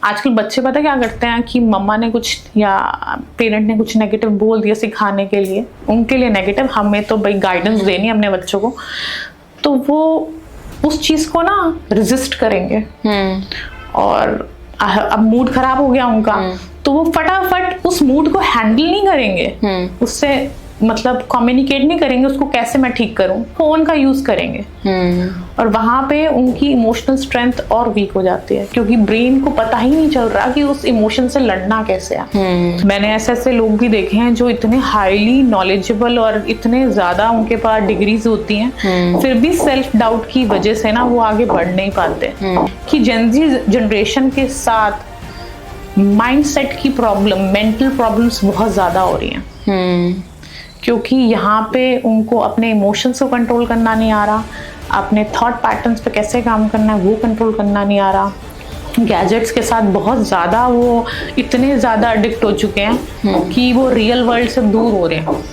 आजकल बच्चे पता क्या करते हैं कि मम्मा ने कुछ या पेरेंट ने कुछ नेगेटिव बोल दिया सिखाने के लिए, उनके लिए नेगेटिव, हमें तो भाई गाइडेंस देनी है अपने बच्चों को, तो वो उस चीज को ना रेजिस्ट करेंगे। और अब मूड खराब हो गया उनका, तो वो फटाफट उस मूड को हैंडल नहीं करेंगे, उससे मतलब कम्युनिकेट नहीं करेंगे उसको कैसे मैं ठीक करूं, फोन का यूज करेंगे। और वहां पे उनकी इमोशनल स्ट्रेंथ और वीक हो जाती है, क्योंकि ब्रेन को पता ही नहीं चल रहा कि उस इमोशन से लड़ना कैसे है। मैंने ऐसे ऐसे लोग भी देखे हैं जो इतने हाईली नॉलेजेबल और इतने ज्यादा उनके पास डिग्रीज होती हैं, फिर भी सेल्फ डाउट की वजह से ना वो आगे बढ़ नहीं पाते। कि जेनजी जनरेशन के साथ माइंडसेट की प्रॉब्लम, मेंटल प्रॉब्लम्स बहुत ज्यादा हो रही हैं, क्योंकि यहाँ पे उनको अपने इमोशंस को कंट्रोल करना नहीं आ रहा, अपने थॉट पैटर्न्स पे कैसे काम करना है वो कंट्रोल करना नहीं आ रहा। गैजेट्स के साथ बहुत ज़्यादा वो इतने ज़्यादा एडिक्ट हो चुके हैं कि वो रियल वर्ल्ड से दूर हो रहे हैं।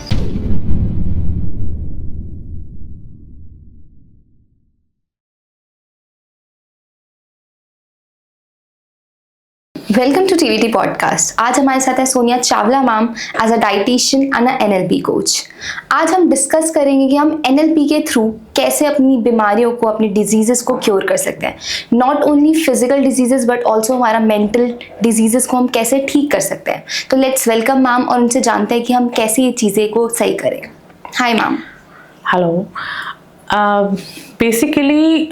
Welcome to TVT podcast. आज हमारे साथ है Sonia Chawla ma'am as a dietitian and a NLP coach. आज हम डिस्कस करेंगे कि हम एनएलपी के थ्रू कैसे अपनी बीमारियों को, अपनी डिजीजेस को क्योर कर सकते हैं। Not only physical diseases but also हमारा मेंटल डिजीजेस को हम कैसे ठीक कर सकते हैं। तो लेट्स वेलकम मैम और उनसे जानते हैं कि हम कैसे ये चीज़ें को सही करें। Hi ma'am. Hello. Basically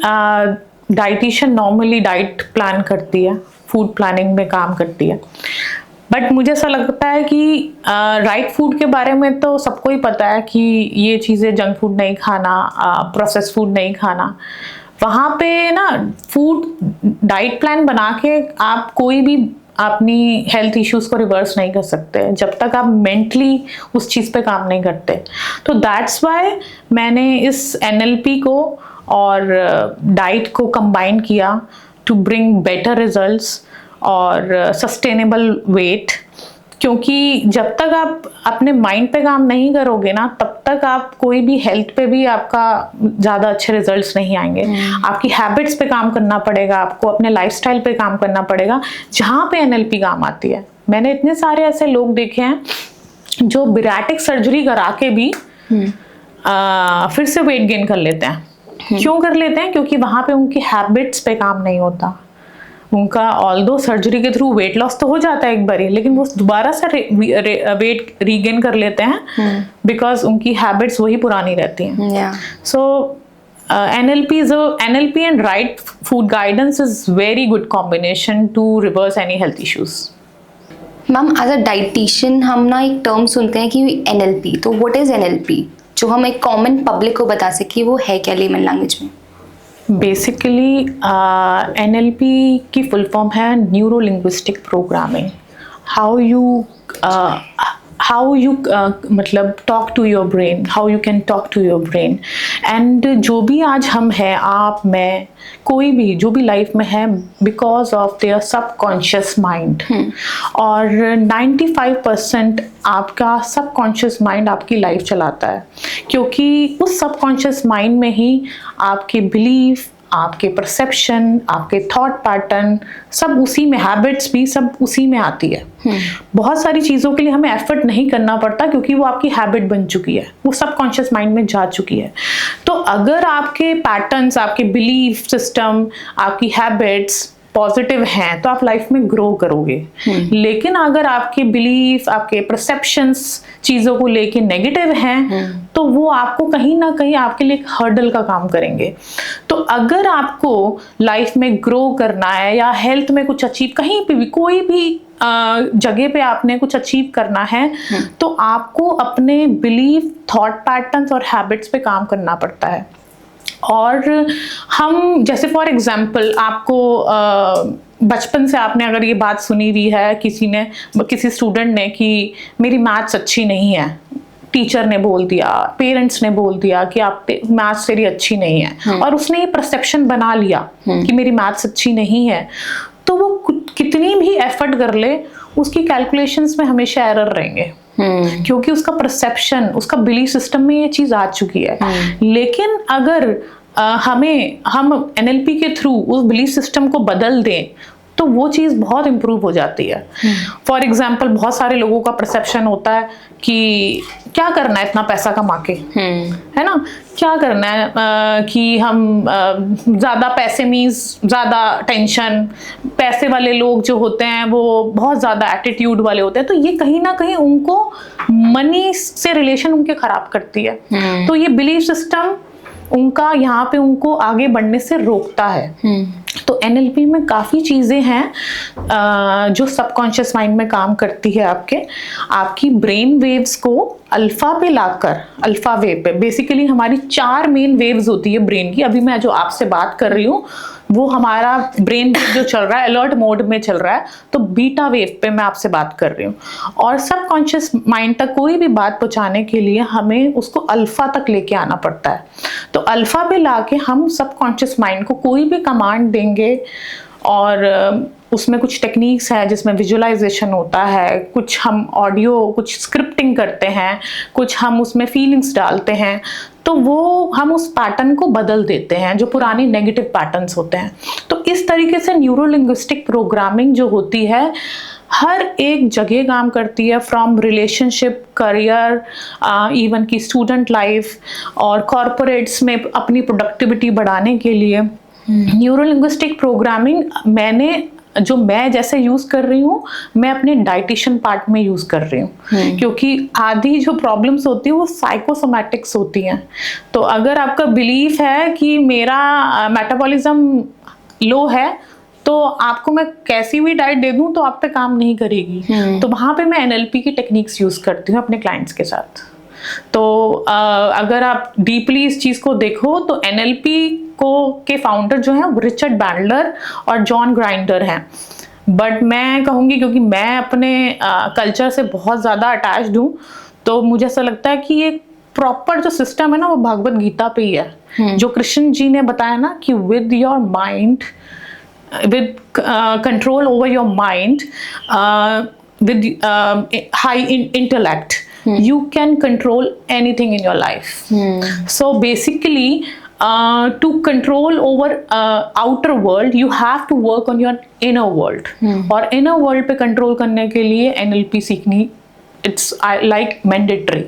dietitian normally diet plan करती है, फूड प्लानिंग में काम करती है, बट मुझे ऐसा लगता है कि राइट फूड के बारे में तो सबको ही पता है कि ये चीज़ें जंक फूड नहीं खाना, प्रोसेस फूड नहीं खाना। वहाँ पे ना फूड डाइट प्लान बना के आप कोई भी अपनी हेल्थ इश्यूज को रिवर्स नहीं कर सकते जब तक आप मेंटली उस चीज़ पे काम नहीं करते। तो दैट्स वाई मैंने इस एनएलपी को और डाइट को कंबाइन किया टू ब्रिंग बेटर रिजल्ट्स और सस्टेनेबल वेट। क्योंकि जब तक आप अपने माइंड पे काम नहीं करोगे ना, तब तक आप कोई भी हेल्थ पे भी आपका ज़्यादा अच्छे रिजल्ट्स नहीं आएंगे। आपकी हैबिट्स पे काम करना पड़ेगा, आपको अपने लाइफस्टाइल पे काम करना पड़ेगा, जहाँ पे एनएलपी काम आती है। मैंने इतने सारे ऐसे लोग देखे हैं जो बैरिएट्रिक सर्जरी करा के भी फिर से वेट गेन कर लेते हैं। क्यों कर लेते हैं? क्योंकि वहाँ पे उनकी हैबिट्स पे काम नहीं होता। उनका ऑल्दो सर्जरी के थ्रू वेट लॉस तो हो जाता है एक बारी, लेकिन वो दोबारा से वेट रीगेन कर लेते हैं बिकॉज उनकी हैबिट्स वही पुरानी रहती हैं। सो NLP and right food guidance is very good combination to reverse any health issues. Ma'am as a dietitian हम ना एक टर्म सुनते हैं कि NLP, तो व्हाट इज NLP जो हम एक कॉमन पब्लिक को बता सके वो है क्या लेमन लैंग्वेज में? बेसिकली NLP की फुल फॉर्म है neuro linguistic programming. How you मतलब talk to your brain, how you can talk to your brain. And जो भी आज हम हैं, आप, मैं, कोई भी जो भी लाइफ में है, because of their subconscious mind. और 95% आपका सबकॉन्शियस माइंड आपकी लाइफ चलाता है, क्योंकि उस सबकॉन्शियस माइंड में ही आपके बिलीफ, आपके परसेप्शन, आपके थॉट पैटर्न सब उसी में, हैबिट्स भी सब उसी में आती है। बहुत सारी चीज़ों के लिए हमें एफर्ट नहीं करना पड़ता क्योंकि वो आपकी हैबिट बन चुकी है, वो सबकॉन्शियस माइंड में जा चुकी है। तो अगर आपके पैटर्न्स, आपके बिलीफ सिस्टम, आपकी हैबिट्स पॉजिटिव हैं तो आप लाइफ में ग्रो करोगे। लेकिन अगर आपके बिलीफ, आपके परसेप्शंस चीज़ों को लेके नेगेटिव हैं तो वो आपको कहीं ना कहीं आपके लिए एक हर्डल का काम करेंगे। तो अगर आपको लाइफ में ग्रो करना है या हेल्थ में कुछ अचीव, कहीं पे भी कोई भी जगह पे आपने कुछ अचीव करना है, तो आपको अपने बिलीफ, थॉट पैटर्न्स और हैबिट्स पे काम करना पड़ता है। और हम जैसे फॉर एग्जाम्पल आपको बचपन से आपने अगर ये बात सुनी हुई है किसी स्टूडेंट ने कि मेरी मैथ्स अच्छी नहीं है, टीचर ने बोल दिया, पेरेंट्स ने बोल दिया कि आप मैथ्स तेरी अच्छी नहीं है, और उसने ये परसेप्शन बना लिया कि मेरी मैथ्स अच्छी नहीं है, तो वो कितनी भी एफर्ट कर ले उसकी कैलकुलेशंस में हमेशा एरर रहेंगे, क्योंकि उसका परसेप्शन, उसका बिलीफ सिस्टम में ये चीज आ चुकी है। लेकिन अगर हम NLP के थ्रू उस बिलीफ सिस्टम को बदल दें, तो वो चीज़ बहुत इम्प्रूव हो जाती है। फॉर एग्जाम्पल, बहुत सारे लोगों का परसेप्शन होता है कि क्या करना है इतना पैसा कमा के, है ना, क्या करना है कि हम ज़्यादा पैसे मीन्स ज़्यादा टेंशन, पैसे वाले लोग जो होते हैं वो बहुत ज़्यादा एटीट्यूड वाले होते हैं, तो ये कहीं ना कहीं उनको मनी से रिलेशन उनके ख़राब करती है। तो ये बिलीफ सिस्टम उनका यहाँ पे उनको आगे बढ़ने से रोकता है। तो NLP में काफ़ी चीज़ें हैं जो सबकॉन्शियस माइंड में काम करती है। आपकी ब्रेन वेव्स को अल्फा पे लाकर, अल्फा वेव पे, बेसिकली हमारी 4 मेन वेव्स होती है ब्रेन की। अभी मैं जो आपसे बात कर रही हूँ वो हमारा ब्रेन जो चल रहा है अलर्ट मोड में चल रहा है, तो बीटा वेव पे मैं आपसे बात कर रही हूँ। और सबकॉन्शियस माइंड तक कोई भी बात पहुँचाने के लिए हमें उसको अल्फा तक लेके आना पड़ता है। तो अल्फा पे लाके हम सबकॉन्शियस माइंड को कोई भी कमांड देंगे, और उसमें कुछ टेक्निक्स है जिसमें विजुअलाइजेशन होता है, कुछ हम ऑडियो, कुछ स्क्रिप्टिंग करते हैं, कुछ हम उसमें फीलिंग्स डालते हैं, तो वो हम उस पैटर्न को बदल देते हैं जो पुरानी नेगेटिव पैटर्न्स होते हैं। तो इस तरीके से न्यूरोलिंग्विस्टिक प्रोग्रामिंग जो होती है हर एक जगह काम करती है, फ्रॉम रिलेशनशिप, करियर, इवन की स्टूडेंट लाइफ और कॉरपोरेट्स में अपनी प्रोडक्टिविटी बढ़ाने के लिए। न्यूरोलिंग्विस्टिक प्रोग्रामिंग मैं जैसे यूज कर रही हूँ, मैं अपने डाइटिशियन पार्ट में यूज कर रही हूँ, क्योंकि आधी जो प्रॉब्लम्स होती है वो साइकोसोमैटिक्स होती हैं। तो अगर आपका बिलीफ है कि मेरा मेटाबॉलिज्म लो है, तो आपको मैं कैसी भी डाइट दे दूं तो आप पे काम नहीं करेगी। तो वहाँ पे मैं NLP की टेक्निक्स यूज करती हूँ अपने क्लाइंट्स के साथ। तो अगर आप डीपली इस चीज़ को देखो तो NLP के फाउंडर जो हैं वो रिचर्ड बैंडलर और जॉन ग्राइंडर हैं। बट मैं कहूँगी, क्योंकि मैं अपने कल्चर से बहुत ज़्यादा अटैच्ड हूँ, तो मुझे ऐसा लगता है कि ये प्रॉपर जो सिस्टम है ना वो भगवत गीता पे ही है, जो कृष्ण जी ने बताया ना कि with your mind, with control over your mind, with high intellect, you can control anything in your life. So basically, to control over outer world, you have to work on your inner world. और inner world पे control करने के लिए NLP सीखनी it's like mandatory.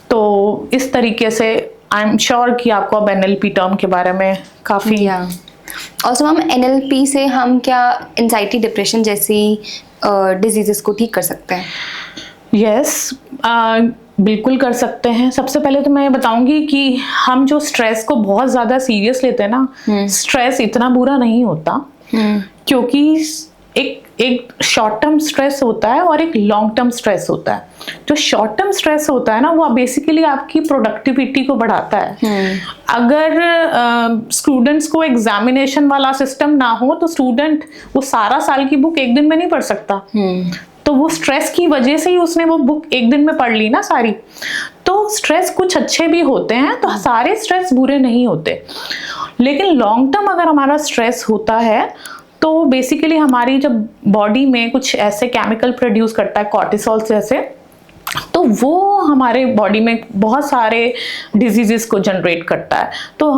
तो इस तरीके से I'm sure कि आपको अब NLP टर्म के बारे में काफ़ी ऑल्सो मैम NLP से हम क्या एंजाइटी, डिप्रेशन जैसी डिजीजेस को ठीक कर सकते हैं? यस, बिल्कुल कर सकते हैं। सबसे पहले तो मैं बताऊंगी कि हम जो स्ट्रेस को बहुत ज़्यादा सीरियस लेते हैं ना, स्ट्रेस इतना बुरा नहीं होता, क्योंकि एक शॉर्ट टर्म स्ट्रेस होता है और एक लॉन्ग टर्म स्ट्रेस होता है। जो शॉर्ट टर्म स्ट्रेस होता है ना वो बेसिकली आपकी प्रोडक्टिविटी को बढ़ाता है। अगर स्टूडेंट्स को एग्जामिनेशन वाला सिस्टम ना हो तो स्टूडेंट वो सारा साल की बुक एक दिन में नहीं पढ़ सकता। तो वो स्ट्रेस की वजह से ही उसने वो बुक एक दिन में पढ़ ली ना सारी। तो स्ट्रेस कुछ अच्छे भी होते हैं, तो सारे स्ट्रेस बुरे नहीं होते। लेकिन लॉन्ग टर्म अगर हमारा स्ट्रेस होता है तो बेसिकली हमारी जब बॉडी में कुछ ऐसे केमिकल प्रोड्यूस करता है कॉर्टिसोल जैसे, तो वो हमारे बॉडी में बहुत सारे डिजीजेस को जनरेट करता है। तो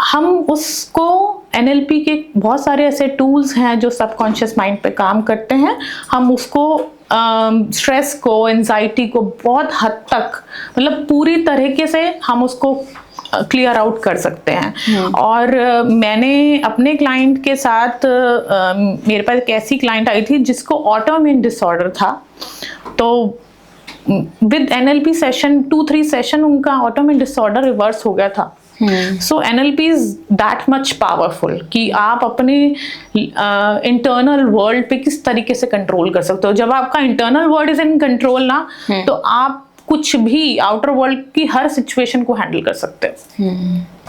हम उसको NLP के बहुत सारे ऐसे टूल्स हैं जो सबकॉन्शियस माइंड पे काम करते हैं। हम उसको स्ट्रेस को, एंजाइटी को बहुत हद तक, मतलब पूरी तरीके से हम उसको क्लियर आउट कर सकते हैं। और मैंने अपने क्लाइंट के साथ, मेरे पास एक ऐसी क्लाइंट आई थी जिसको ऑटोइम्यून डिसऑर्डर था। तो विद NLP सेशन 2-3 सेशन उनका ऑटोइम्यून डिसऑर्डर रिवर्स हो गया था। सो NLP is that much powerful कि आप अपने इंटरनल वर्ल्ड पे किस तरीके से कंट्रोल कर सकते हो। जब आपका internal world is in control ना, तो आप कुछ भी आउटर वर्ल्ड की हर सिचुएशन को हैंडल कर सकते हो।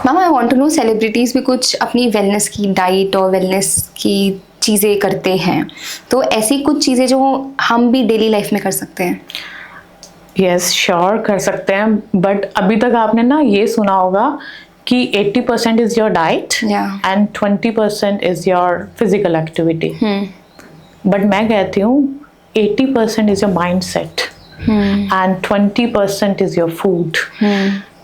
Ma'am, I want to know, celebrities भी कुछ अपनी वेलनेस की डाइट और वेलनेस की चीज़ें करते हैं, तो ऐसी कुछ चीज़ें जो हम भी डेली लाइफ में कर सकते हैं? यस, श्योर कर सकते हैं। बट अभी तक आपने ना ये सुना होगा कि 80% is your diet and 20% is your physical activity. But मैं कहती हूँ 80% is your mind set and 20% is your food.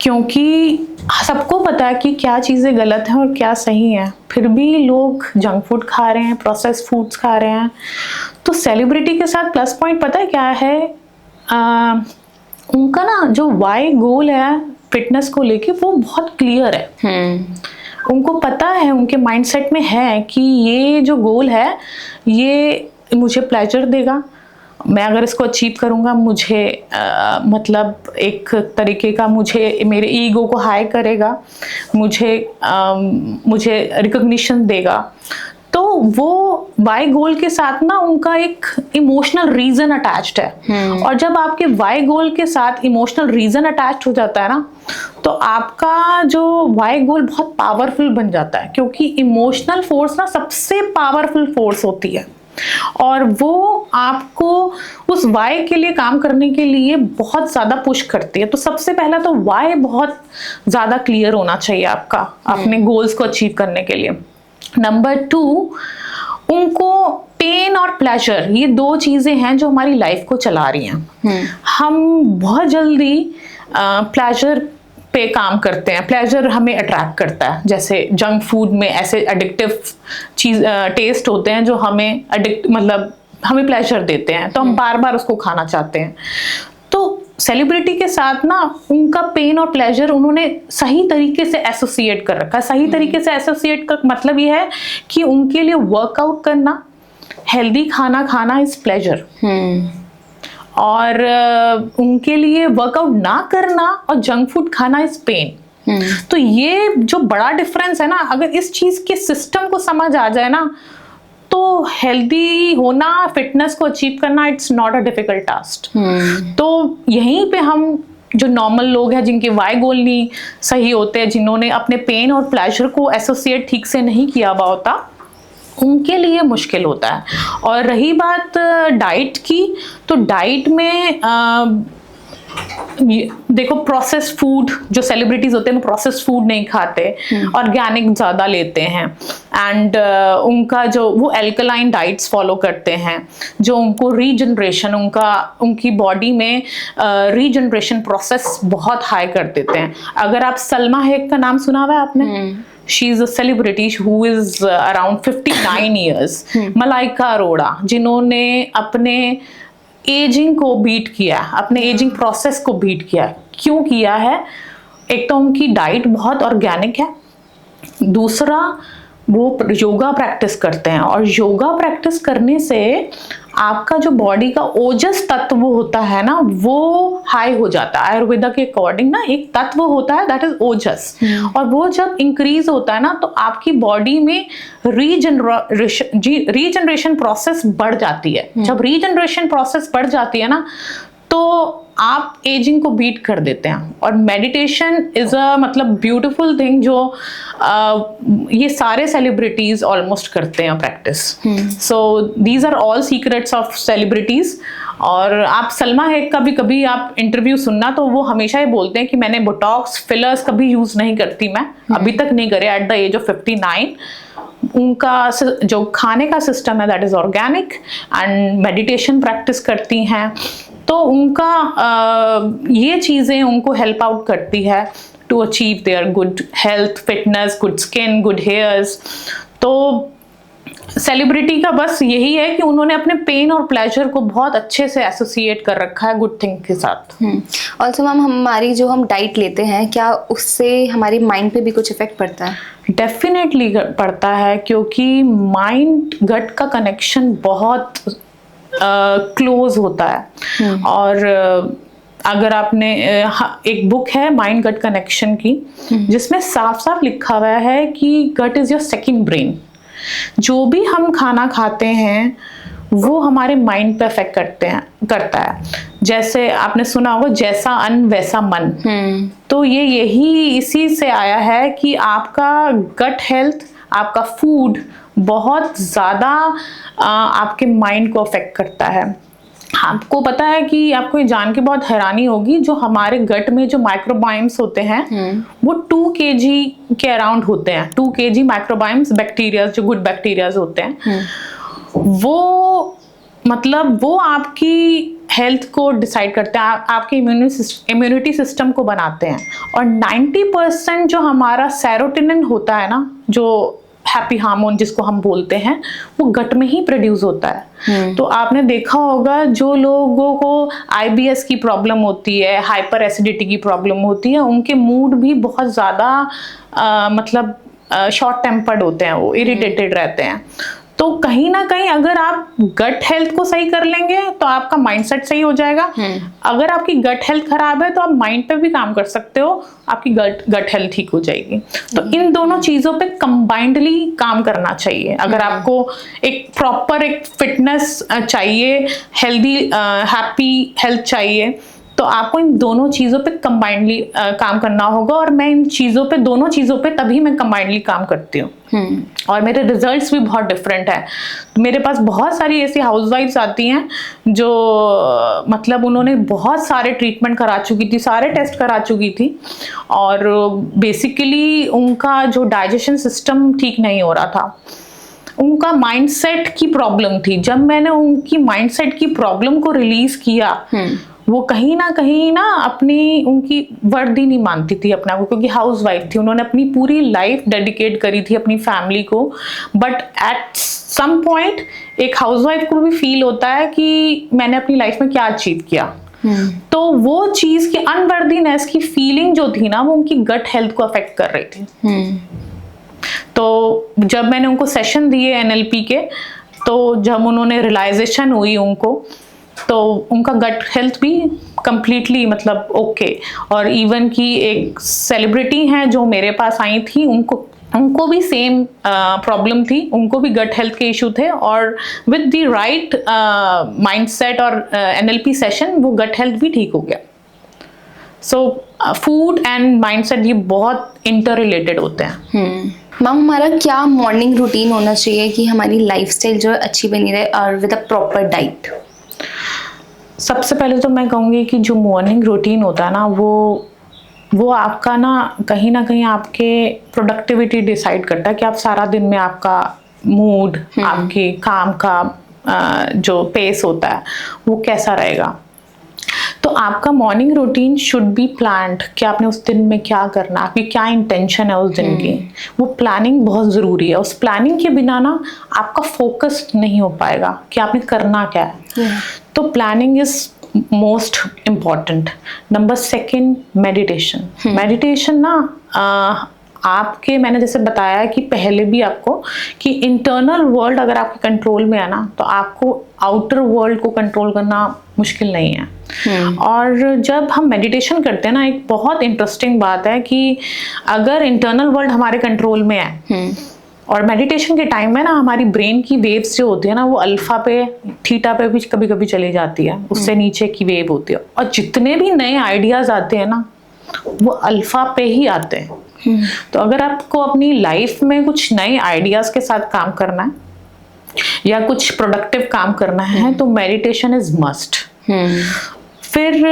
क्योंकि सबको पता है कि क्या चीज़ें गलत हैं और क्या सही हैं, फिर भी लोग जंक फूड खा रहे हैं, प्रोसेस्ड फूड्स खा रहे हैं। तो सेलिब्रिटी के साथ प्लस पॉइंट पता है क्या है? उनका ना जो वाई गोल है फिटनेस को लेके वो बहुत क्लियर है। उनको पता है, उनके माइंडसेट में है कि ये जो गोल है ये मुझे प्लेजर देगा, मैं अगर इसको अचीव करूँगा मुझे मतलब एक तरीके का मुझे मेरे ईगो को हाई करेगा, मुझे रिकॉग्निशन देगा। तो वो वाई गोल के साथ ना उनका एक इमोशनल रीजन अटैच्ड है। और जब आपके वाई गोल के साथ इमोशनल रीजन अटैच्ड हो जाता है ना, तो आपका जो वाई गोल बहुत पावरफुल बन जाता है, क्योंकि इमोशनल फोर्स ना सबसे पावरफुल फोर्स होती है और वो आपको उस वाई के लिए काम करने के लिए बहुत ज़्यादा पुश करती है। तो सबसे पहला तो वाई बहुत ज़्यादा क्लियर होना चाहिए आपका अपने गोल्स को अचीव करने के लिए। नंबर 2, उनको पेन और प्लेजर, ये 2 चीज़ें हैं जो हमारी लाइफ को चला रही हैं। हम बहुत जल्दी प्लेजर पे काम करते हैं, प्लेजर हमें अट्रैक्ट करता है। जैसे जंक फूड में ऐसे एडिक्टिव चीज टेस्ट होते हैं जो हमें हमें प्लेजर देते हैं, तो हम बार बार उसको खाना चाहते हैं। तो सेलिब्रिटी के साथ ना उनका पेन और प्लेजर उन्होंने सही तरीके से एसोसिएट कर रखा है। सही तरीके से एसोसिएट का मतलब ये है कि उनके लिए वर्कआउट करना, हेल्दी खाना खाना इज प्लेजर, और उनके लिए वर्कआउट ना करना और जंक फूड खाना इज पेन। तो ये जो बड़ा डिफरेंस है ना, अगर इस चीज के सिस्टम को समझ आ जाए ना, तो हेल्दी होना, फिटनेस को अचीव करना it's not a difficult task. तो यहीं पे हम जो नॉर्मल लोग हैं जिनके वाई गोल नहीं सही होते हैं, जिन्होंने अपने पेन और प्लेजर को एसोसिएट ठीक से नहीं किया हुआ होता, उनके लिए मुश्किल होता है। और रही बात डाइट की, तो डाइट में देखो प्रोसेस्ड फूड, जो सेलिब्रिटीज होते हैं वो प्रोसेस्ड फूड नहीं खाते, ऑर्गेनिक ज़्यादा लेते हैं, एंड उनका जो वो एल्कलाइन डाइट्स फॉलो करते हैं जो उनको रीजनरेशन, उनकी बॉडी में रीजनरेशन प्रोसेस बहुत हाई कर देते हैं। अगर आप सलमा हैक का नाम सुना हुआ है आपने? She is a celebrity who is around 59 years. Malaika Arora, जिन्होंने अपने एजिंग को बीट किया, अपने एजिंग प्रोसेस को बीट किया। क्यों किया है? एक तो उनकी डाइट बहुत ऑर्गेनिक है, दूसरा वो योगा प्रैक्टिस करते हैं, और योगा प्रैक्टिस करने से आपका जो बॉडी का ओजस तत्व होता है ना, वो हाई हो जाता है। आयुर्वेदा के अकॉर्डिंग ना एक तत्व होता है दैट इज ओजस, और वो जब इंक्रीज होता है ना, तो आपकी बॉडी में रीजनरेशन प्रोसेस बढ़ जाती है। जब रीजनरेशन प्रोसेस बढ़ जाती है ना, तो आप एजिंग को बीट कर देते हैं। और meditation is a beautiful thing जो ये सारे सेलिब्रिटीज ऑलमोस्ट करते हैं practice. So these are all secrets of celebrities. और आप सलमा हैक का भी कभी आप इंटरव्यू सुनना, तो वो हमेशा ही बोलते हैं कि मैंने बोटॉक्स फिलर्स कभी यूज नहीं करती, मैं अभी तक नहीं करे एट द एज ऑफ 59। उनका जो खाने का सिस्टम है that is organic, and meditation practice करती हैं, तो उनका ये चीज़ें उनको हेल्प आउट करती है to achieve their good health, fitness, good skin, good hairs. तो सेलिब्रिटी का बस यही है कि उन्होंने अपने पेन और प्लेजर को बहुत अच्छे से एसोसिएट कर रखा है गुड थिंग के साथ। ऑल्सो मैम, हमारी जो हम डाइट लेते हैं, क्या उससे हमारे माइंड पे भी कुछ इफेक्ट पड़ता है? डेफिनेटली पड़ता है, क्योंकि माइंड गट का कनेक्शन बहुत क्लोज होता है। और अगर आपने एक बुक है माइंड गट कनेक्शन की, जिसमें साफ साफ लिखा हुआ है कि गट इज योर सेकंड ब्रेन। जो भी हम खाना खाते हैं वो हमारे माइंड पे अफेक्ट करता है। जैसे आपने सुना होगा जैसा अन्न वैसा मन। तो यही इसी से आया है कि आपका गट हेल्थ, आपका फूड बहुत ज़्यादा आपके माइंड को अफेक्ट करता है। आपको पता है कि आपको ये जान के बहुत हैरानी होगी, जो हमारे गट में जो माइक्रोबाइम्स होते हैं वो 2 kg के अराउंड होते हैं। 2 kg माइक्रोबाइम्स, बैक्टीरिया जो गुड बैक्टीरियाज होते हैं, वो मतलब वो आपकी हेल्थ को डिसाइड करते हैं, आपके इम्यूनिटी सिस्टम को बनाते हैं। और 90% जो हमारा सेरोटोनिन होता है ना, जो हैप्पी हार्मोन जिसको हम बोलते हैं, वो गट में ही प्रोड्यूस होता है। तो आपने देखा होगा जो लोगों को IBS की प्रॉब्लम होती है, हाइपर एसिडिटी की प्रॉब्लम होती है, उनके मूड भी बहुत ज़्यादा मतलब शॉर्ट टेम्पर्ड होते हैं, वो इरिटेटेड रहते हैं। तो कहीं ना कहीं अगर आप गट हेल्थ को सही कर लेंगे तो आपका माइंडसेट सही हो जाएगा। अगर आपकी गट हेल्थ खराब है तो आप माइंड पे भी काम कर सकते हो, आपकी गट हेल्थ ठीक हो जाएगी। तो इन दोनों चीजों पे कंबाइंडली काम करना चाहिए। अगर आपको एक प्रॉपर एक फिटनेस चाहिए, हेल्दी हैप्पी हेल्थ चाहिए, तो आपको इन दोनों चीज़ों पे कंबाइंडली काम करना होगा। और मैं इन चीज़ों पे, दोनों चीज़ों पे तभी मैं कंबाइंडली काम करती हूँ। और मेरे रिजल्ट्स भी बहुत डिफरेंट है। मेरे पास बहुत सारी ऐसी हाउसवाइफ्स आती हैं जो मतलब उन्होंने बहुत सारे ट्रीटमेंट करा चुकी थी, सारे टेस्ट करा चुकी थी, और बेसिकली उनका जो डाइजेशन सिस्टम ठीक नहीं हो रहा था, उनका माइंडसेट की प्रॉब्लम थी। जब मैंने उनकी माइंडसेट की प्रॉब्लम को रिलीज किया, वो कहीं ना अपनी उनकी वर्दी नहीं मानती थी अपना को, क्योंकि हाउस वाइफ थी, उन्होंने अपनी पूरी लाइफ डेडिकेट करी थी अपनी फैमिली को। बट एट सम पॉइंट एक हाउस वाइफ को भी फील होता है कि मैंने अपनी लाइफ में क्या अचीव किया। तो वो चीज की अनवर्दीनेस की फीलिंग जो थी ना, वो उनकी गट हेल्थ को अफेक्ट कर रही थी। तो जब मैंने उनको सेशन दिए NLP के, तो जब उन्होंने रियलाइजेशन हुई उनको, तो उनका गट हेल्थ भी कंप्लीटली मतलब ओके। और इवन की एक सेलिब्रिटी हैं जो मेरे पास आई थी, उनको भी सेम प्रॉब्लम थी, उनको भी गट हेल्थ के इशू थे, और विद द राइट माइंडसेट और NLP सेशन वो गट हेल्थ भी ठीक हो गया। सो फूड एंड माइंडसेट ये बहुत इंटर रिलेटेड होते हैं। मैम, हमारा क्या मॉर्निंग रूटीन होना चाहिए कि हमारी लाइफस्टाइल जो है अच्छी बनी रहे और विद अ प्रॉपर डाइट? सबसे पहले तो मैं कहूँगी कि जो मॉर्निंग रूटीन होता है ना, वो आपका ना कहीं आपके प्रोडक्टिविटी डिसाइड करता है कि आप सारा दिन में आपका मूड, आपके काम का जो पेस होता है वो कैसा रहेगा। तो आपका morning routine should be planned कि आपने उस दिन में क्या करना, आपकी क्या इंटेंशन है उस दिन की। वो प्लानिंग बहुत ज़रूरी है। उस प्लानिंग के बिना ना आपका फोकस नहीं हो पाएगा कि आपने करना क्या है। तो planning is most important. Number 2 meditation. Meditation ना आपके, मैंने जैसे बताया कि पहले भी आपको, कि इंटरनल वर्ल्ड अगर आपके कंट्रोल में है ना, तो आपको आउटर वर्ल्ड को कंट्रोल करना मुश्किल नहीं है। और जब हम मेडिटेशन करते हैं ना, एक बहुत इंटरेस्टिंग बात है कि अगर इंटरनल वर्ल्ड हमारे कंट्रोल में है, और मेडिटेशन के टाइम में ना हमारी ब्रेन की वेव्स जो होती है ना, वो अल्फा पे, थीटा पे भी कभी कभी चली जाती है, उससे नीचे की वेव होती है। और जितने भी नए आइडियाज आते हैं ना, वो अल्फा पे ही आते हैं। तो अगर आपको अपनी लाइफ में कुछ नए आइडियाज के साथ काम करना है या कुछ प्रोडक्टिव काम करना है, तो मेडिटेशन इज मस्ट। फिर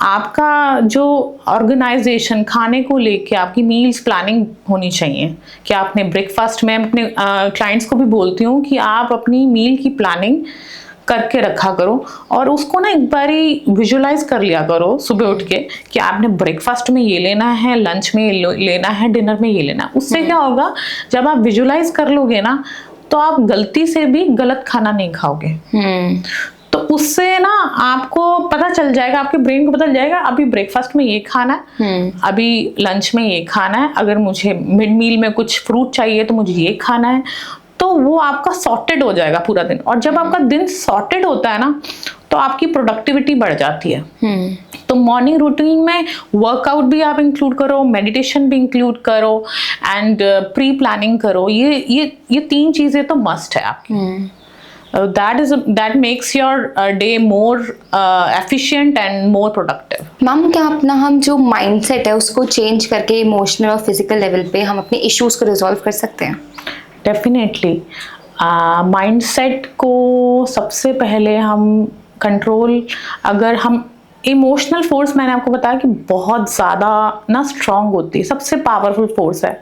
आपका जो ऑर्गेनाइजेशन, खाने को लेके आपकी मील्स प्लानिंग होनी चाहिए कि आपने ब्रेकफास्ट में, अपने क्लाइंट्स को भी बोलती हूँ कि आप अपनी मील की प्लानिंग करके रखा करो, और उसको ना एक बारी विजुअलाइज कर लिया करो सुबह उठ के कि आपने ब्रेकफास्ट में ये लेना है, लंच में ये लेना है, डिनर में ये लेना है। उससे क्या होगा, जब आप विजुअलाइज कर लोगे ना, तो आप गलती से भी गलत खाना नहीं खाओगे। तो उससे ना आपको पता चल जाएगा, आपके ब्रेन को पता चल जाएगा अभी ब्रेकफास्ट में ये खाना है, अभी लंच में ये खाना है, अगर मुझे मिड मील में कुछ फ्रूट चाहिए तो मुझे ये खाना है। तो वो आपका सॉर्टेड हो जाएगा पूरा दिन। और जब आपका दिन सॉर्टेड होता है ना, तो आपकी प्रोडक्टिविटी बढ़ जाती है। तो मॉर्निंग रूटीन में वर्कआउट भी आप इंक्लूड करो, मेडिटेशन भी इंक्लूड करो, एंड प्री प्लानिंग करो। ये 3 चीजें तो मस्ट है आपकी। that makes your day more efficient and more productive. Ma'am, क्या अपना हम जो माइंडसेट है उसको चेंज करके इमोशनल और फिजिकल लेवल पे हम अपने इश्यूज को रिजॉल्व कर सकते हैं? डेफिनेटली। माइंडसेट को सबसे पहले हम कंट्रोल, अगर हम इमोशनल फोर्स, मैंने आपको बताया कि बहुत ज़्यादा ना स्ट्रांग होती है, सबसे पावरफुल फोर्स है।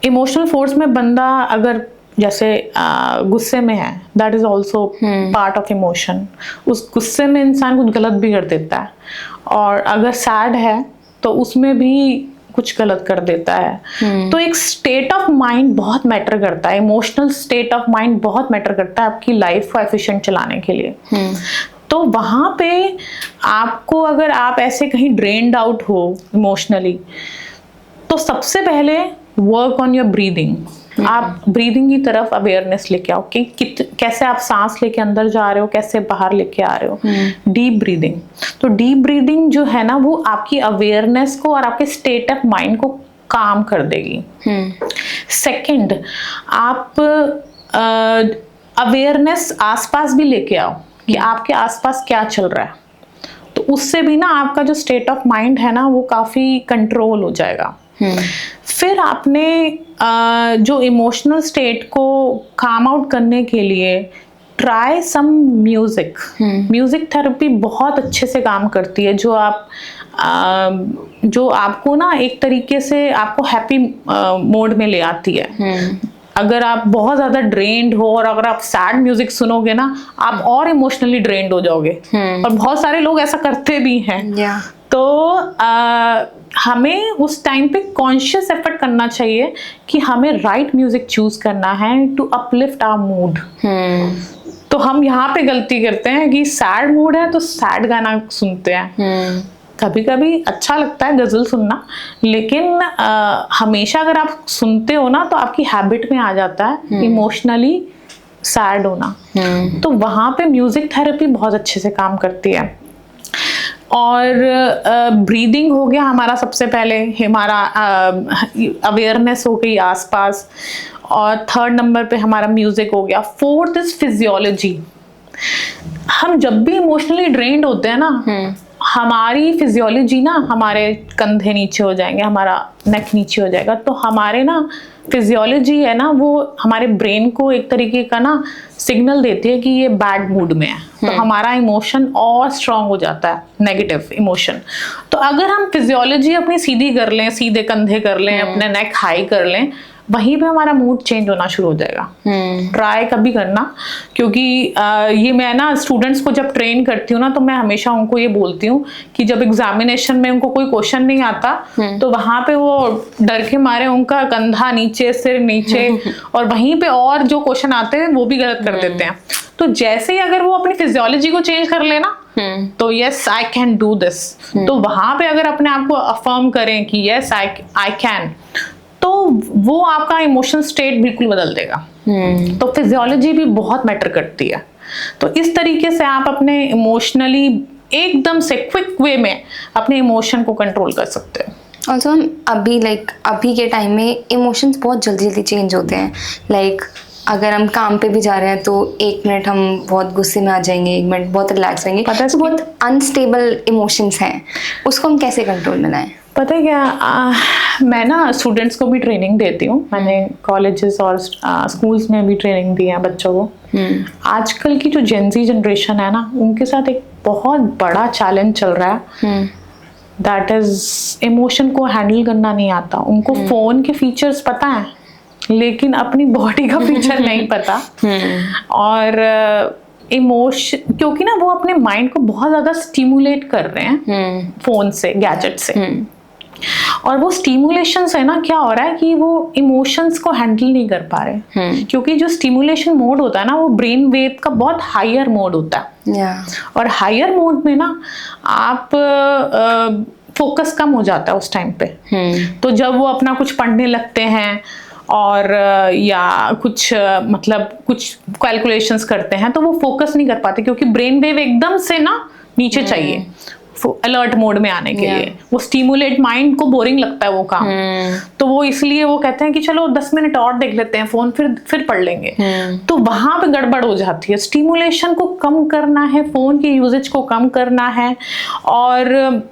इमोशनल फोर्स में बंदा अगर जैसे गुस्से में है, that is also part of emotion. उस गुस्से में इंसान कुछ गलत भी कर देता है, और अगर सैड है तो उसमें भी कुछ गलत कर देता है। तो एक स्टेट ऑफ माइंड बहुत मैटर करता है, इमोशनल स्टेट ऑफ माइंड बहुत मैटर करता है आपकी लाइफ को एफिशिएंट चलाने के लिए। तो वहां पे आपको, अगर आप ऐसे कहीं ड्रेन्ड आउट हो इमोशनली, तो सबसे पहले वर्क ऑन योर ब्रीदिंग। आप ब्रीदिंग की तरफ अवेयरनेस लेके आओ कि कैसे आप सांस लेके अंदर जा रहे हो, कैसे बाहर लेके आ रहे हो। डीप ब्रीदिंग, तो डीप ब्रीदिंग जो है ना, वो आपकी अवेयरनेस को और आपके स्टेट ऑफ माइंड को काम कर देगी। सेकंड, आप अवेयरनेस आसपास भी लेके आओ कि आपके आसपास क्या चल रहा है, तो उससे भी ना आपका जो स्टेट ऑफ माइंड है ना, वो काफी कंट्रोल हो जाएगा। फिर आपने जो इमोशनल स्टेट को काम आउट करने के लिए try some music. Music therapy बहुत अच्छे से काम करती है, जो आपको ना एक तरीके से आपको हैप्पी मोड में ले आती है। अगर आप बहुत ज्यादा ड्रेन्ड हो और अगर आप सैड म्यूजिक सुनोगे ना, आप और इमोशनली ड्रेन्ड हो जाओगे, और बहुत सारे लोग ऐसा करते भी हैं। तो हमें उस टाइम पे कॉन्शियस एफर्ट करना चाहिए कि हमें राइट म्यूजिक चूज करना है टू अपलिफ्ट आवर मूड। तो हम यहाँ पे गलती करते हैं कि सैड मूड है तो सैड गाना सुनते हैं। कभी कभी अच्छा लगता है गजल सुनना, लेकिन हमेशा अगर आप सुनते हो ना, तो आपकी हैबिट में आ जाता है इमोशनली सैड होना। तो वहां पे म्यूजिक थेरेपी बहुत अच्छे से काम करती है। और ब्रीदिंग हो गया हमारा सबसे पहले, हमारा अवेयरनेस हो गई आसपास, और थर्ड नंबर पे हमारा म्यूजिक हो गया। Fourth is physiology. हम जब भी इमोशनली ड्रेन्ड होते हैं ना, हमारी फिजियोलॉजी ना, हमारे कंधे नीचे हो जाएंगे, हमारा नेक नीचे हो जाएगा। तो हमारे ना फिजियोलॉजी है ना, वो हमारे ब्रेन को एक तरीके का ना सिग्नल देती है कि ये बैड मूड में है। तो हमारा इमोशन और स्ट्रांग हो जाता है, नेगेटिव इमोशन। तो अगर हम फिजियोलॉजी अपनी सीधी कर लें, सीधे कंधे कर लें, अपने नेक हाई कर लें, वहीं पे हमारा मूड चेंज होना शुरू हो जाएगा। ट्राई कभी करना, क्योंकि ये मैं ना स्टूडेंट्स को जब ट्रेन करती हूँ ना, तो मैं हमेशा उनको ये बोलती हूँ कि जब एग्जामिनेशन में उनको कोई क्वेश्चन नहीं आता, तो वहां पे वो डर के मारे उनका कंधा नीचे, सिर नीचे, और वहीं पे और जो क्वेश्चन आते हैं वो भी गलत कर देते हैं। तो जैसे ही अगर वो अपनी फिजियोलॉजी को चेंज कर लेना, तो yes I can do this, तो वहां पे अगर अपने आप को अफर्म करें कि यस आई कैन, तो वो आपका इमोशनल स्टेट बिल्कुल बदल देगा। तो फिजियोलॉजी भी बहुत मैटर करती है। तो इस तरीके से आप अपने इमोशनली एकदम से क्विक वे में अपने इमोशन को कंट्रोल कर सकते हैं। ऑल्सो हम अभी के टाइम में इमोशंस बहुत जल्दी जल्दी चेंज होते हैं। अगर हम काम पे भी जा रहे हैं तो 1 मिनट हम बहुत गुस्से में आ जाएंगे, 1 मिनट बहुत रिलैक्स रहेंगे। पता है, तो बहुत अनस्टेबल इमोशंस हैं, उसको हम कैसे कंट्रोल में लाएं? पता है क्या, मैं ना स्टूडेंट्स को भी ट्रेनिंग देती हूँ। मैंने कॉलेजेस और स्कूल्स में भी ट्रेनिंग दी है बच्चों को। आजकल की जो जेनजी जनरेशन है ना, उनके साथ एक बहुत बड़ा चैलेंज चल रहा है, दैट इज इमोशन को हैंडल करना नहीं आता उनको। फोन के फीचर्स पता है, लेकिन अपनी बॉडी का फीचर नहीं पता। और इमोशन, क्योंकि ना वो अपने माइंड को बहुत ज्यादा स्टिमुलेट कर रहे हैं फोन से, गैजेट से, और वो स्टिमुलेशन है ना, क्या हो रहा है कि वो इमोशंस को हैंडल नहीं कर पा रहे। क्योंकि जो स्टिमुलेशन मोड होता है ना, वो ब्रेन वेव का बहुत हायर मोड होता है। और हायर मोड में ना आप फोकस कम हो जाता है उस टाइम पे। तो जब वो अपना कुछ पढ़ने लगते हैं और या कुछ कुछ कैलकुलेशंस करते हैं, तो वो फोकस नहीं कर पाते, क्योंकि ब्रेन वेव एकदम से ना नीचे चाहिए अलर्ट मोड में आने के लिए। वो स्टिमुलेट, माइंड को बोरिंग लगता है वो काम, तो वो इसलिए वो कहते हैं कि चलो 10 मिनट और देख लेते हैं फोन, फिर पढ़ लेंगे। तो वहां पे गड़बड़ हो जाती है। स्टिमुलेशन को कम करना है, फोन के यूजेज को कम करना है, और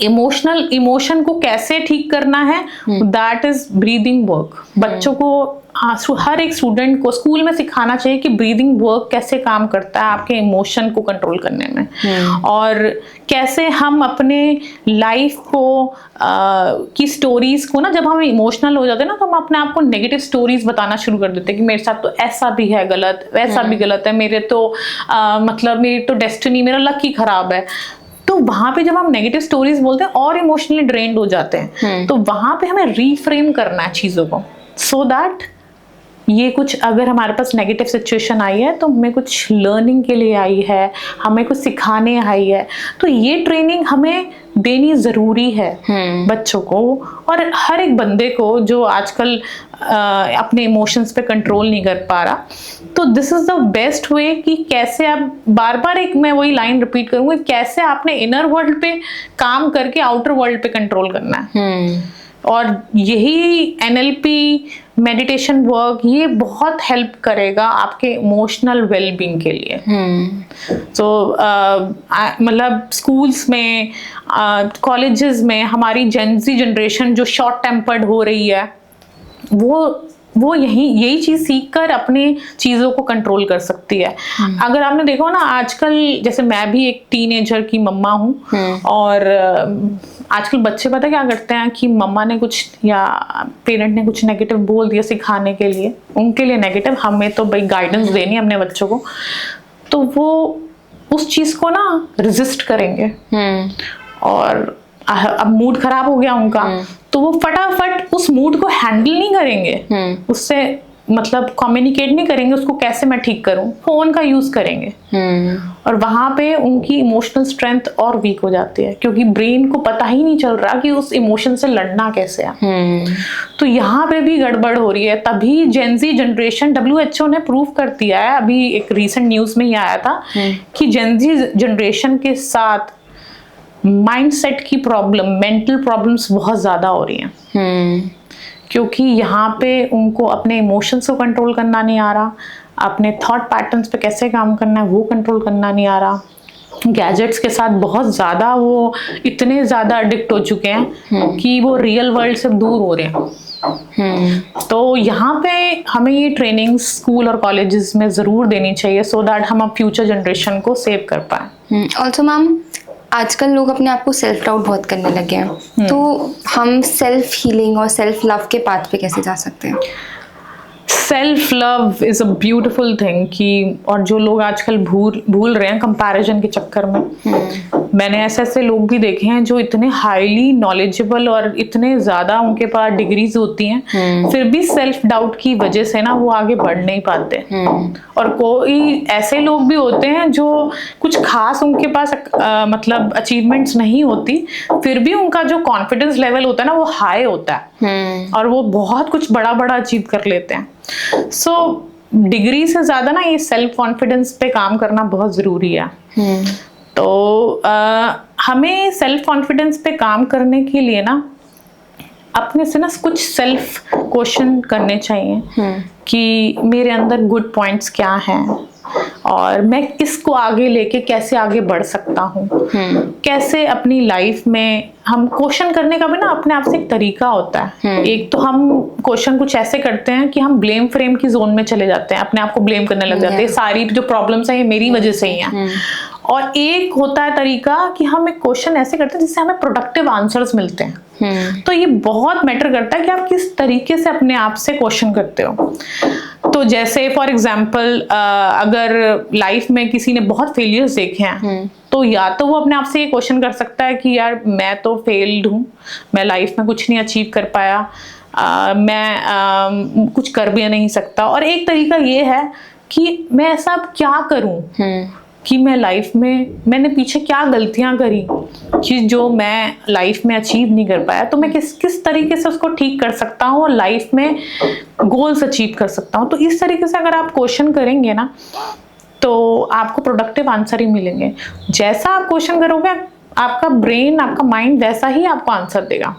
इमोशन को कैसे ठीक करना है, दैट इज ब्रीदिंग वर्क। बच्चों को हर एक स्टूडेंट को स्कूल में सिखाना चाहिए कि ब्रीदिंग वर्क कैसे काम करता है आपके इमोशन को कंट्रोल करने में, और कैसे हम अपने लाइफ को की स्टोरीज को ना, जब हम इमोशनल हो जाते हैं ना, तो हम अपने आप को नेगेटिव स्टोरीज बताना शुरू कर देते हैं कि मेरे साथ तो ऐसा भी है गलत, वैसा भी गलत है, मेरे तो मतलब मेरी तो डेस्टिनी, मेरा लक ही खराब है। तो वहां पे जब हम नेगेटिव स्टोरीज बोलते हैं और इमोशनली ड्रेन्ड हो जाते हैं, तो वहां पे हमें रीफ्रेम करना है चीजों को, सो दैट ये कुछ, अगर हमारे पास नेगेटिव सिचुएशन आई है तो हमें कुछ लर्निंग के लिए आई है, हमें कुछ सिखाने आई है। तो ये ट्रेनिंग हमें देनी ज़रूरी है बच्चों को और हर एक बंदे को जो आजकल अपने इमोशंस पे कंट्रोल नहीं कर पा रहा। तो this is the best way कि कैसे आप, बार बार एक मैं वही लाइन रिपीट करूँगी, कैसे आपने इनर वर्ल्ड पे काम करके आउटर वर्ल्ड पे कंट्रोल करना है। और यही NLP मेडिटेशन वर्क ये बहुत हेल्प करेगा आपके इमोशनल वेलबींग के लिए। तो मतलब स्कूल्स में, कॉलेजेस में हमारी जेनजी जनरेशन जो शॉर्ट टेम्पर्ड हो रही है, वो यही चीज सीखकर अपनी चीजों को कंट्रोल कर सकती है। अगर आपने देखो ना, आजकल जैसे मैं भी एक टीनेजर की मम्मा हूँ, और आजकल बच्चे पता क्या करते हैं कि मम्मा ने कुछ या पेरेंट ने कुछ नेगेटिव बोल दिया सिखाने के लिए, उनके लिए नेगेटिव, हमें तो भाई गाइडेंस देनी है अपने बच्चों को, तो वो उस चीज को ना रेजिस्ट करेंगे। और अब मूड खराब हो गया उनका, तो वो फटाफट उस मूड को हैंडल नहीं करेंगे, उससे मतलब कम्युनिकेट नहीं करेंगे, उसको कैसे मैं ठीक करूं, फोन का यूज करेंगे। और वहां पे उनकी इमोशनल स्ट्रेंथ और वीक हो जाती है, क्योंकि ब्रेन को पता ही नहीं चल रहा कि उस इमोशन से लड़ना कैसे है। तो यहाँ पे भी गड़बड़ हो रही है। तभी जेनजी जनरेशन, WHO ने प्रूव कर दिया है, अभी एक रीसेंट न्यूज में ही आया था कि जेनजी जनरेशन के साथ माइंडसेट की प्रॉब्लम, मेंटल प्रॉब्लम्स बहुत ज्यादा हो रही हैं। क्योंकि यहाँ पे उनको अपने इमोशंस को कंट्रोल करना नहीं आ रहा, अपने थॉट पैटर्न्स पे कैसे काम करना है वो कंट्रोल करना नहीं आ रहा, गैजेट्स के साथ बहुत ज़्यादा वो इतने ज़्यादा एडिक्ट हो चुके हैं कि वो रियल वर्ल्ड से दूर हो रहे हैं। तो यहाँ पे हमें ये ट्रेनिंग स्कूल और कॉलेजेस में ज़रूर देनी चाहिए, सो दैट हम अब फ्यूचर जनरेशन को सेव कर पाएँ। ऑल्सो मैम, आजकल लोग अपने आप को सेल्फ डाउट बहुत करने लगे हैं, तो हम सेल्फ हीलिंग और सेल्फ लव के पाथ पे कैसे जा सकते हैं? Self love is a beautiful thing कि, और जो लोग आजकल भूल रहे हैं कंपैरिजन के चक्कर में। मैंने ऐसे लोग भी देखे हैं जो इतने हाईली नॉलेजेबल और इतने ज्यादा उनके पास डिग्रीज होती हैं, फिर भी सेल्फ डाउट की वजह से ना वो आगे बढ़ नहीं पाते। और कोई ऐसे लोग भी होते हैं जो कुछ खास उनके पास मतलब अचीवमेंट्स नहीं होती, फिर भी उनका जो कॉन्फिडेंस लेवल होता है ना वो हाई होता है, और वो बहुत कुछ बड़ा बड़ा अचीव कर लेते हैं। सो डिग्री से ज्यादा ना ये सेल्फ कॉन्फिडेंस पे काम करना बहुत जरूरी है। तो हमें सेल्फ कॉन्फिडेंस पे काम करने के लिए ना अपने से ना कुछ सेल्फ क्वेश्चन करने चाहिए कि मेरे अंदर गुड पॉइंट्स क्या हैं, और मैं इसको आगे लेके कैसे आगे बढ़ सकता हूँ, कैसे अपनी लाइफ में। हम क्वेश्चन करने का भी ना अपने आप से एक तरीका होता है। एक तो हम क्वेश्चन कुछ ऐसे करते हैं कि हम ब्लेम फ्रेम की जोन में चले जाते हैं, अपने आप को ब्लेम करने लग जाते हैं, सारी जो प्रॉब्लम्स हैं ये मेरी वजह से ही हैं। और एक होता है तरीका कि हम एक क्वेश्चन ऐसे करते हैं जिससे हमें प्रोडक्टिव आंसर्स मिलते हैं। तो ये बहुत मैटर करता है कि आप किस तरीके से अपने आप से क्वेश्चन करते हो। तो जैसे फॉर एग्जाम्पल, अगर लाइफ में किसी ने बहुत फेलियर्स देखे हैं, तो या तो वो अपने आप से ये क्वेश्चन कर सकता है कि यार मैं तो फेल्ड हूँ, मैं लाइफ में कुछ नहीं अचीव कर पाया, मैं कुछ कर भी नहीं सकता। और एक तरीका ये है कि मैं ऐसा अब क्या करूँ कि मैं लाइफ में, मैंने पीछे क्या गलतियां करी कि जो मैं लाइफ में अचीव नहीं कर पाया, तो मैं किस तरीके से उसको ठीक कर सकता हूँ और लाइफ में गोल्स अचीव कर सकता हूँ। तो इस तरीके से अगर आप क्वेश्चन करेंगे ना, तो आपको प्रोडक्टिव आंसर ही मिलेंगे। जैसा आप क्वेश्चन करोगे, आपका ब्रेन, आपका माइंड वैसा ही आपको आंसर देगा।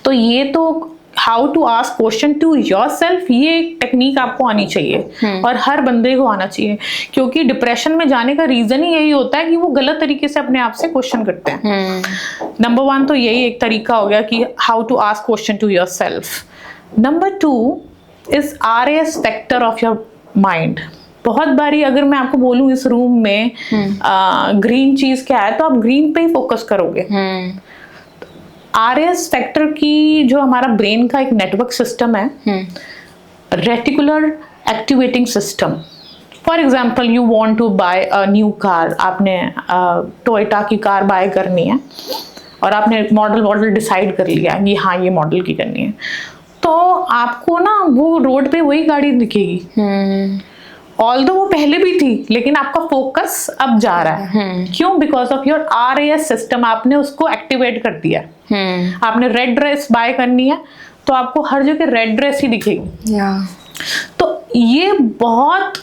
तो ये तो how to ask question to yourself, ये एक टेक्निक आपको आनी चाहिए और हर बंदे को आना चाहिए, क्योंकि डिप्रेशन में जाने का रीजन ही यही होता है कि वो गलत तरीके से अपने आप से क्वेश्चन करते हैं। नंबर 1 तो यही एक तरीका हो गया कि how to ask question to yourself. Number 2 is RAS factor of your mind. बहुत बारी अगर मैं आपको बोलूं इस रूम में ग्रीन चीज क्या है, तो आप ग्रीन पे ही फोकस करोगे। RAS फैक्टर की जो हमारा ब्रेन का एक नेटवर्क सिस्टम है, reticular activating system. For example you want to buy a new car, आपने टोयोटा की कार बाय करनी है और आपने मॉडल डिसाइड कर लिया कि हाँ ये मॉडल की करनी है, तो आपको ना वो रोड पे वही गाड़ी दिखेगी। ऑल्दो वो पहले भी थी, लेकिन आपका फोकस अब जा रहा है। क्यों? Because of your RAS system, आपने उसको एक्टिवेट कर दिया। आपने रेड ड्रेस बाय करनी है तो आपको हर जगह रेड ड्रेस ही दिखेगी। तो ये बहुत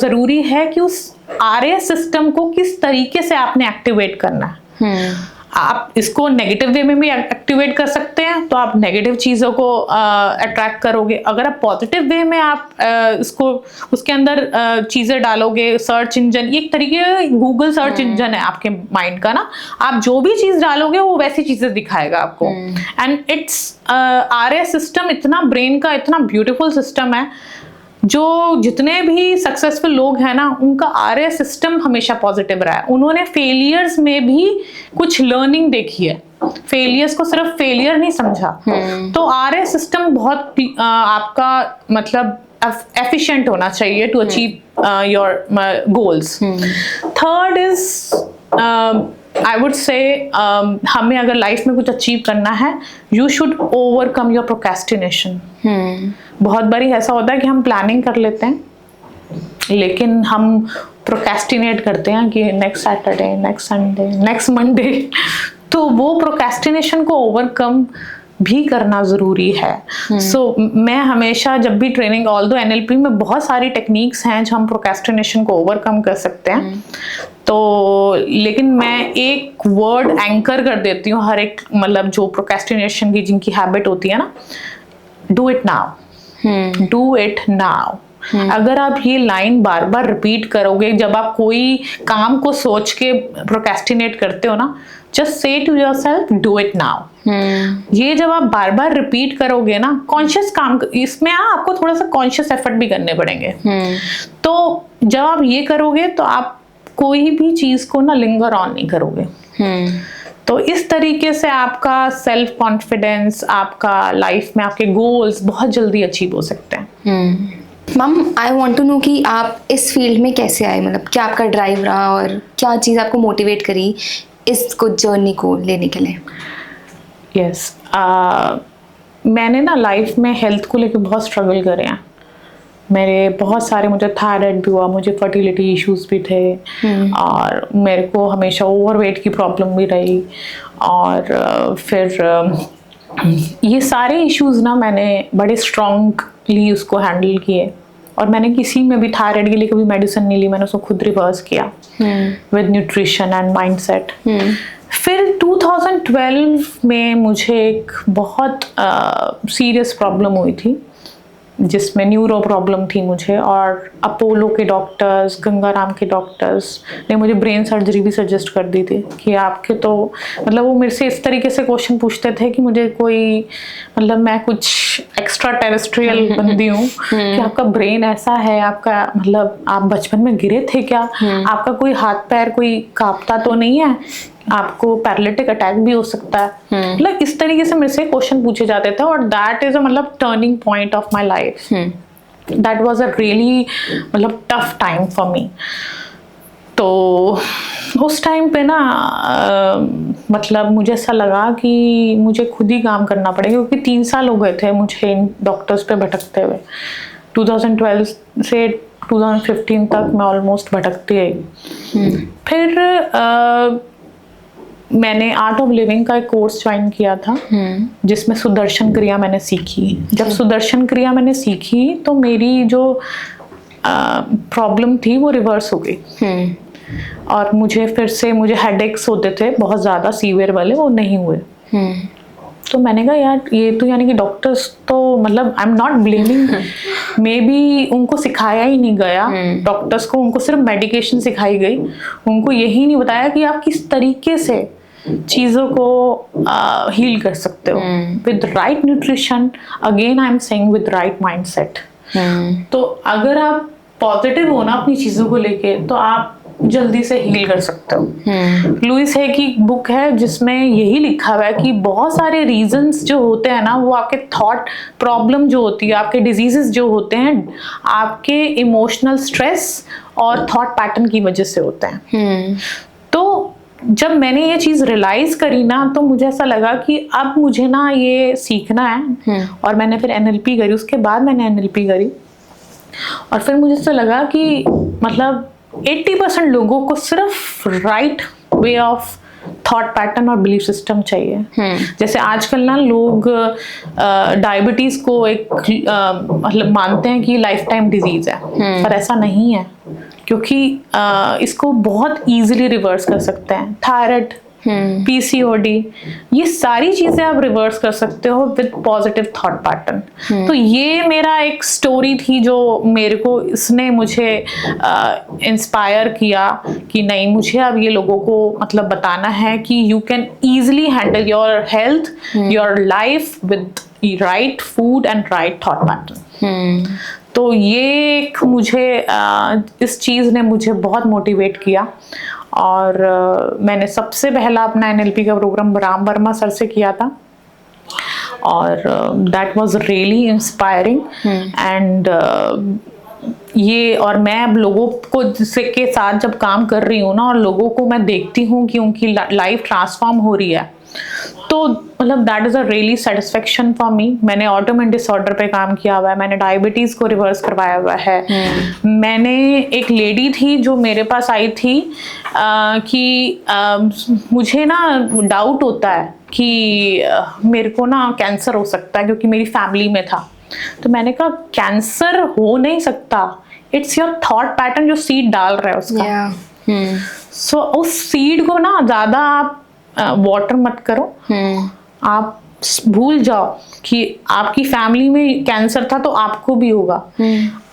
जरूरी है कि उस RAS सिस्टम को किस तरीके से आपने एक्टिवेट करना है। आप इसको नेगेटिव वे में भी एक्टिवेट कर सकते हैं, तो आप नेगेटिव चीज़ों को अट्रैक्ट करोगे। अगर आप पॉजिटिव वे में आप इसको उसके अंदर चीज़ें डालोगे, सर्च इंजन, ये एक तरीके गूगल सर्च इंजन है आपके माइंड का ना, आप जो भी चीज़ डालोगे वो वैसी चीज़ें दिखाएगा आपको। एंड इट्स RAS सिस्टम इतना ब्रेन का इतना ब्यूटीफुल सिस्टम है, जो जितने भी सक्सेसफुल लोग हैं ना, उनका RAS सिस्टम हमेशा पॉजिटिव रहा है। उन्होंने फेलियर्स में भी कुछ लर्निंग देखी है, फेलियर्स को सिर्फ फेलियर नहीं समझा। तो RAS सिस्टम बहुत आपका मतलब एफिशिएंट होना चाहिए to achieve your goals. Third is I would say हमें अगर लाइफ में कुछ अचीव करना है, you should overcome your procrastination. बहुत बारी ऐसा होता है कि हम प्लानिंग कर लेते हैं, लेकिन हम प्रोक्रेस्टिनेट करते हैं कि next Saturday, next Sunday, next Monday. तो वो प्रोक्रेस्टिनेशन को ओवरकम भी करना ज़रूरी है। सो मैं हमेशा जब भी ट्रेनिंग, ऑल्दो NLP में बहुत सारी टेक्निक्स हैं जो हम प्रोक्रेस्टिनेशन को ओवरकम कर सकते हैं, तो लेकिन मैं एक वर्ड एंकर कर देती हूँ हर एक, मतलब जो प्रोक्रेस्टिनेशन की जिनकी हैबिट होती है ना, do it now, do it now. अगर आप ये लाइन बार बार रिपीट करोगे, जब आप कोई काम को सोच के प्रोक्रेस्टिनेट करते हो ना, just say to yourself do it now. ये जब आप बार बार रिपीट करोगे ना, कॉन्शियस काम, इसमें आपको थोड़ा सा कॉन्शियस एफर्ट भी करने पड़ेंगे। तो जब आप ये करोगे तो आप कोई भी चीज को ना लिंगर ऑन नहीं करोगे। तो इस तरीके से आपका सेल्फ कॉन्फिडेंस, आपका लाइफ में आपके गोल्स बहुत जल्दी अचीव हो सकते हैं। Ma'am, I want to know कि आप इस फील्ड में कैसे आए, मतलब क्या आपका ड्राइव रहा और क्या चीज़ आपको मोटिवेट करी इस कुछ जर्नी को लेने के लिए? यस, मैंने ना लाइफ में हेल्थ को लेकर बहुत स्ट्रगल करे हैं। मेरे बहुत सारे, मुझे थायराइड भी हुआ, मुझे फर्टिलिटी इश्यूज भी थे, और मेरे को हमेशा ओवरवेट की प्रॉब्लम भी रही, और फिर ये सारे इश्यूज ना मैंने बड़े स्ट्रॉन्गली उसको हैंडल किए, और मैंने किसी में भी थायराइड के लिए कभी मेडिसिन नहीं ली, मैंने उसको खुद रिवर्स किया विद न्यूट्रिशन एंड माइंडसेट। फिर 2012 में मुझे एक बहुत सीरियस प्रॉब्लम हुई थी, जिसमें न्यूरो प्रॉब्लम थी मुझे, और अपोलो के डॉक्टर्स, गंगाराम के डॉक्टर्स ने मुझे ब्रेन सर्जरी भी सजेस्ट कर दी थी कि आपके तो, मतलब वो मेरे से इस तरीके से क्वेश्चन पूछते थे कि मुझे कोई, मतलब मैं कुछ एक्स्ट्रा टेरेस्ट्रियल बंदी हूँ कि आपका ब्रेन ऐसा है, आपका मतलब आप बचपन में गिरे थे क्या, आपका कोई हाथ पैर कोई कांपता तो नहीं है, आपको पैरालिटिक अटैक भी हो सकता है। मतलब इस तरीके से मेरे से क्वेश्चन पूछे जाते थे, और दैट इज अ मतलब turning point of my life. That was a really मतलब टफ टाइम फॉर मी। तो उस टाइम पे ना मतलब मुझे ऐसा लगा कि मुझे खुद ही काम करना पड़ेगा, क्योंकि 3 साल हो गए थे मुझे इन डॉक्टर्स पे भटकते हुए। 2012 से 2015 तक मैं ऑलमोस्ट भटकती रही। फिर मैंने आर्ट ऑफ लिविंग का एक कोर्स ज्वाइन किया था, जिसमें सुदर्शन क्रिया मैंने सीखी। जब सुदर्शन क्रिया मैंने सीखी तो मेरी जो प्रॉब्लम थी वो रिवर्स हो गई, और मुझे फिर से, मुझे हेडेक्स होते थे बहुत ज़्यादा सीवियर वाले, वो नहीं हुए। तो मैंने कहा यार ये तो यानी कि डॉक्टर्स तो मतलब I am not blaming, may be उनको सिखाया ही नहीं गया डॉक्टर्स को, उनको सिर्फ मेडिकेशन सिखाई गई, उनको यही नहीं बताया कि आप किस तरीके से चीज़ों को हील कर सकते हो with right nutrition, again I am saying with right mindset. तो अगर आप पॉजिटिव हो ना अपनी चीज़ों को लेके तो आप जल्दी से हील कर सकते हो। लुइस है की बुक है जिसमें यही लिखा हुआ है कि बहुत सारे रीजंस जो होते हैं ना वो आपके थॉट प्रॉब्लम जो होती है, आपके डिजीजेस जो होते हैं, आपके इमोशनल स्ट्रेस और थॉट पैटर्न की वजह से होते हैं। तो जब मैंने ये चीज़ रियलाइज करी ना तो मुझे ऐसा लगा कि अब मुझे ना ये सीखना है, और मैंने फिर NLP करी, उसके बाद मैंने NLP करी, और फिर मुझे ऐसा लगा कि मतलब 80% लोगों को सिर्फ right way of thought pattern और बिलीफ सिस्टम चाहिए। जैसे आजकल ना लोग डायबिटीज को एक मतलब मानते हैं कि लाइफ टाइम डिजीज है, पर ऐसा नहीं है, क्योंकि इसको बहुत इजीली रिवर्स कर सकते हैं। थायराइड, PCOD, ये सारी चीजें आप रिवर्स कर सकते हो विद पॉजिटिव थॉट पैटर्न। तो ये मेरा एक स्टोरी थी जो मेरे को इसने मुझे इंस्पायर किया कि नहीं, मुझे अब ये लोगों को मतलब बताना है कि you can easily handle your health, your life with right food and right thought pattern. तो ये एक मुझे इस चीज़ ने मुझे बहुत मोटिवेट किया, और मैंने सबसे पहला अपना NLP का प्रोग्राम राम वर्मा सर से किया था, और that was really inspiring. And ये, और मैं अब लोगों को के साथ जब काम कर रही हूँ ना और लोगों को मैं देखती हूँ कि उनकी लाइफ ट्रांसफॉर्म हो रही है, तो मतलब that is a really satisfaction for me. मैंने ऑटोइम्यून डिसऑर्डर पे काम किया हुआ है, मैंने डायबिटीज़ को रिवर्स करवाया हुआ है। मैंने एक लेडी थी जो मेरे पास आई थी कि मुझे ना डाउट होता है कि मेरे को ना कैंसर हो सकता है क्योंकि मेरी फैमिली में था। तो मैंने कहा कैंसर हो नहीं सकता, इट्स योर थॉट पैटर्न जो सीड डाल रहा है उसका। सो उस सीड को ना ज़्यादा आप वाटर मत करो, आप भूल जाओ कि आपकी फैमिली में कैंसर था तो आपको भी होगा।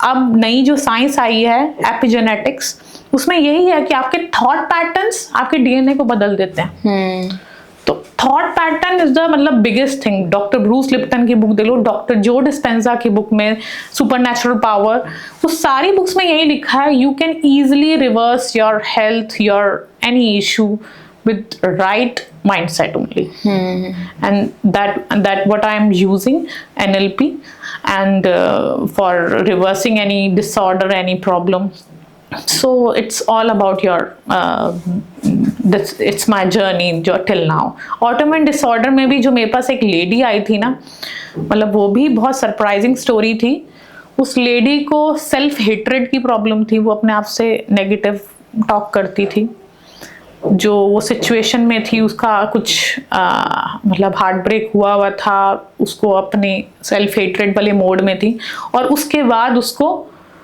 अब नई जो साइंस आई है एपिजेनेटिक्स, उसमें यही है कि आपके थॉट पैटर्न्स आपके DNA को बदल देते हैं। तो थॉट पैटर्न इज द मतलब biggest thing. Doctor Bruce Lipton की बुक देख लो, डॉक्टर जो डिस्पेंजा की बुक में सुपरनैचुरल पावर, वो सारी बुक्स में यही लिखा है, you can easily reverse your health, your any issue with right mindset only. And that what I am using NLP, and for reversing any disorder, any problem. So it's all about your it's my journey जो till now. Autoimmune disorder में भी जो मेरे पास एक lady आई थी ना, मतलब वो भी बहुत सरप्राइजिंग स्टोरी थी। उस लेडी को सेल्फ हेट्रेड की प्रॉब्लम थी, वो अपने आप से नेगेटिव टॉक करती थी। जो वो सिचुएशन में थी उसका कुछ मतलब हार्ट ब्रेक हुआ था, उसको अपने सेल्फ हेट्रेड वाले मोड में थी, और उसके बाद उसको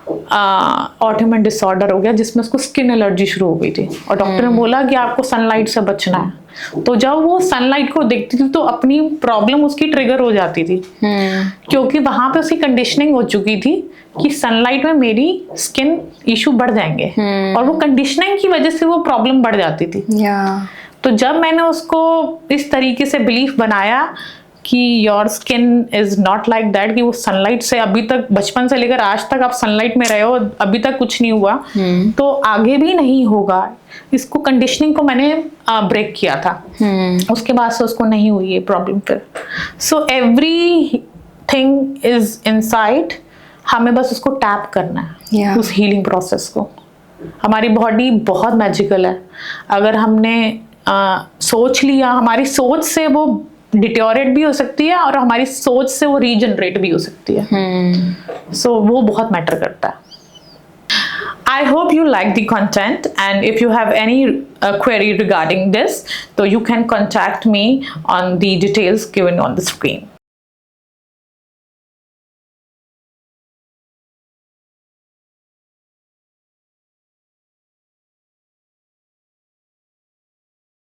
ऑटोइम्यून डिसऑर्डर हो गया जिसमें उसको स्किन एलर्जी शुरू हो गई थी, और डॉक्टर ने बोला कि आपको सनलाइट से बचना है। तो जब वो सनलाइट को देखती थी तो अपनी प्रॉब्लम उसकी ट्रिगर हो जाती थी, क्योंकि वहां पे उसकी कंडीशनिंग हो चुकी थी कि सनलाइट में मेरी स्किन इशू बढ़ जाएंगे, और वो कंडीशनिंग की वजह से वो प्रॉब्लम बढ़ जाती थी। तो जब मैंने उसको इस तरीके से बिलीफ बनाया कि your skin is not like that, कि वो सनलाइट से अभी तक बचपन से लेकर आज तक आप सनलाइट में रहे हो, अभी तक कुछ नहीं हुआ, तो आगे भी नहीं होगा। इसको कंडीशनिंग को मैंने ब्रेक किया था, उसके बाद से उसको नहीं हुई ये प्रॉब्लम फिर। So every thing is inside, हमें बस उसको टैप करना है, उस हीलिंग प्रोसेस को। हमारी बॉडी बहुत मैजिकल है, अगर हमने सोच लिया, हमारी सोच से वो डिटोरेट भी हो सकती है और हमारी सोच से वो रीजनरेट भी हो सकती है। सो वो बहुत मैटर करता है। I hope you like the content, and if you have any query regarding this, so you can contact me on the details given on the screen.